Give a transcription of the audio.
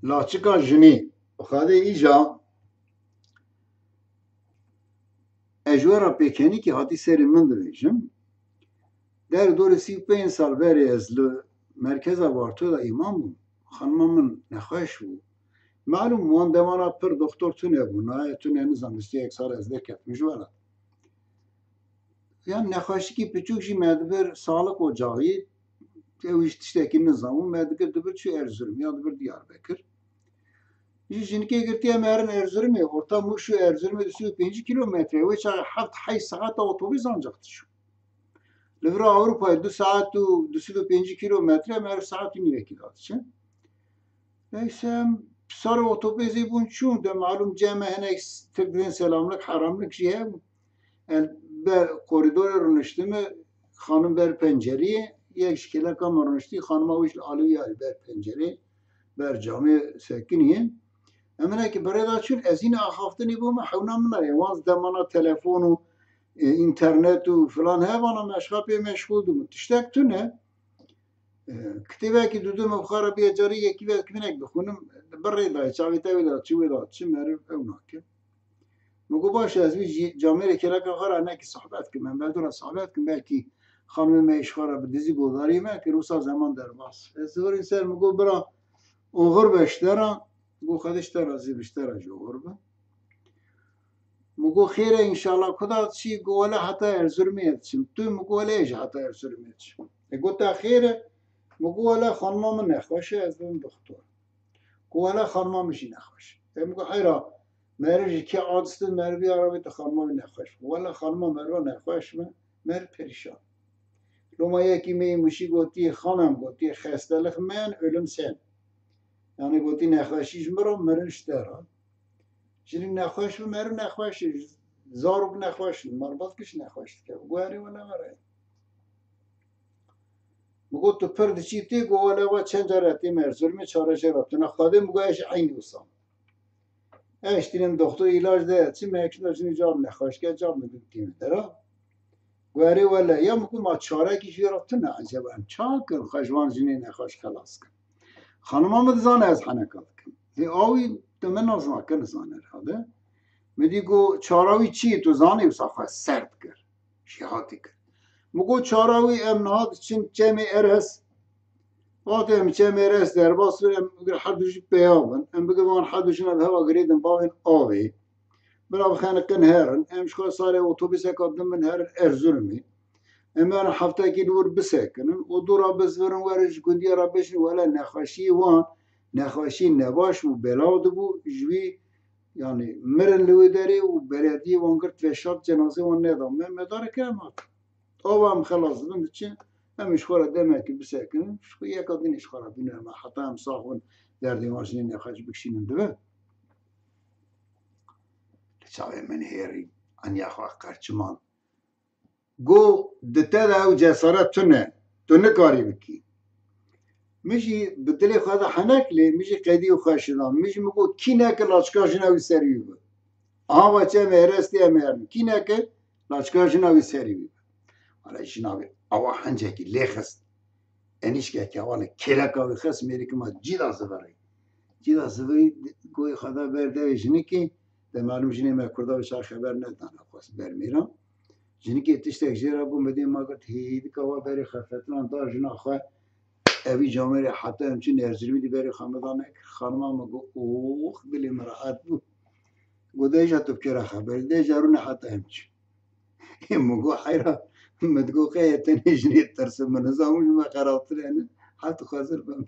لاچکا جنی خاده ایجا اجوارا پیکنی که هاتی سری من دویجم در دور 35 سال بری از مرکز وارتو دا ایمان بوم خانم من نخواهش بود معلوم وان دمانا پر دکتر تونه بود نه تونه نزم بستی یک سال از دکت میجوارد yani nexweşikî piçûk jî me dibir sağlık ocağî ew jî tiştekî nizam û me dikir dibir çû Erzurumê ya dibir Diyarbekir. Jî jinekê girtiye me herin Erzurumê orta Mûş û Erzurumê 205 kilometre wê çaxê heft heyş saeta otobîs ancak tişû. Li vir Ewropayê 2 saet û 205 kilometre me her saetî nîvekî da diçin. Neyse sarı otobêsê bûn çûn de malûm cem hinek tirkirên selamlik heramlik jî hebû. به کوریدور رونشتیم خانم بر پنجره یک شکل کام رونشتی خانم اوش علوی بر پنجره بر جامع سکنیه امروز که برای داشتن از این آخافتنی بوم حونا منه وانز دمانا تلفن و اینترنت و فلان هوانا مشغول مشغول دوم تشتک تو نه کتابی که دودم بخاره بیا جاری یکی وقت منک بخونم برای دای چاوی تاوی داد چوی داد چه مرد اونا که مگو باشه از وی جامعه کلک آخر نه که صحبت کنم من بدون صحبت کنم بلکی خانم میشخواره به دیزی بوداری من که روسا زمان در باس از دور این سر مگو برا اوغر بشتره مگو خودش ترازی بشتره جو اوغر با مگو خیره انشالله کدات چی گوله حتی ارزرمیت چیم تو مگو لیش حتی ارزرمیت چیم گو تا خیره مگو ولی خانما من نخواشه از اون دکتر گوله خانما میشی نخواشه مگو حیرا مرجی که عادست مر بیاره تو خانم نخواش ولی خانم مرو نخواش مر پریشان لما یکی می موشی گویی خانم گویی خسته لخ من ölüm sen یعنی گویی نخواشیش مرو مرنش داره چون نخواش مرو نخواش زارو نخواش مرباط کش نخواش که گویی ولی مره مگو تو پرد چی تی گویی و چند جرأتی مرزور می چاره شرط نخواده مگویش عین وسام اشتریم دکتر علاج ده چی مکشنشون جاب نخواهش که جاب میدیم درا گویی ولی یا مکو ما چاره کیشی را تو نه عجبا چا کن خشوان جنی نخواهش خلاص کن خانم آمد زانه از حنکات کن دی آوی تو من نازم کن زانه را ده میدی گو چاراوی چی تو زانه بسا خواه سرد کر شیحاتی کر مگو چاراوی امنهاد چین چمی ارس وقتی چه میرس در باز میگه حدش بیابن ام بگه وان حدش نه هوا گریدن باین آوی برا بخانه کن هرن امش خو سال اتوبیس قدم من هر ارزرمی ام من هفته کی دور بسکنن و دورا بزورن ورش گندی را بشن ولا نخاشی وان نخاشی نباش و بلاد بو جوی یعنی مرن لوی داری و بلدی وان گرت فشات جنازه وان ندام من مدار کلمات اوام خلاص دم چه همش خورا دمك بساكن شوية قاعدين خورا بينا ما حطام صاحون دردي ماشين نخرج بكشين ندبه لشاوي من هيري أن يخوا قرشمان جو دتادا أو جسارة تنه كاري بكي مشي بدلي خذا حنك لي مشي قيدي وخاشنا مشي مقول كيناك لاشكاشنا ويسريبه هوا چه مهرستي أميرن كيناك لاشكاشنا ويسريبه على جنابي أو حنجكي ليخس أنيش كي أولا كلاكا خس ميريك ما جيدا زفري قوي خدا برده جنكي ده معلوم جني ما كردا بشار خبر ندانا خاص برميرا جنكي تشتك جيرا بو مدين ما قلت هيدي كوا بري خفتنا دار جنا خا أبي جامري حتى همچين ارزرمي دي بري خامدانك خانما مگو اوخ دلي مراحت بو قدايش هتبكرا خبر ده جارون حتى همچين مگو حيرا مدقوقية تنجني ترسم من نظامش ما قرأت لنا حتى خازر بمن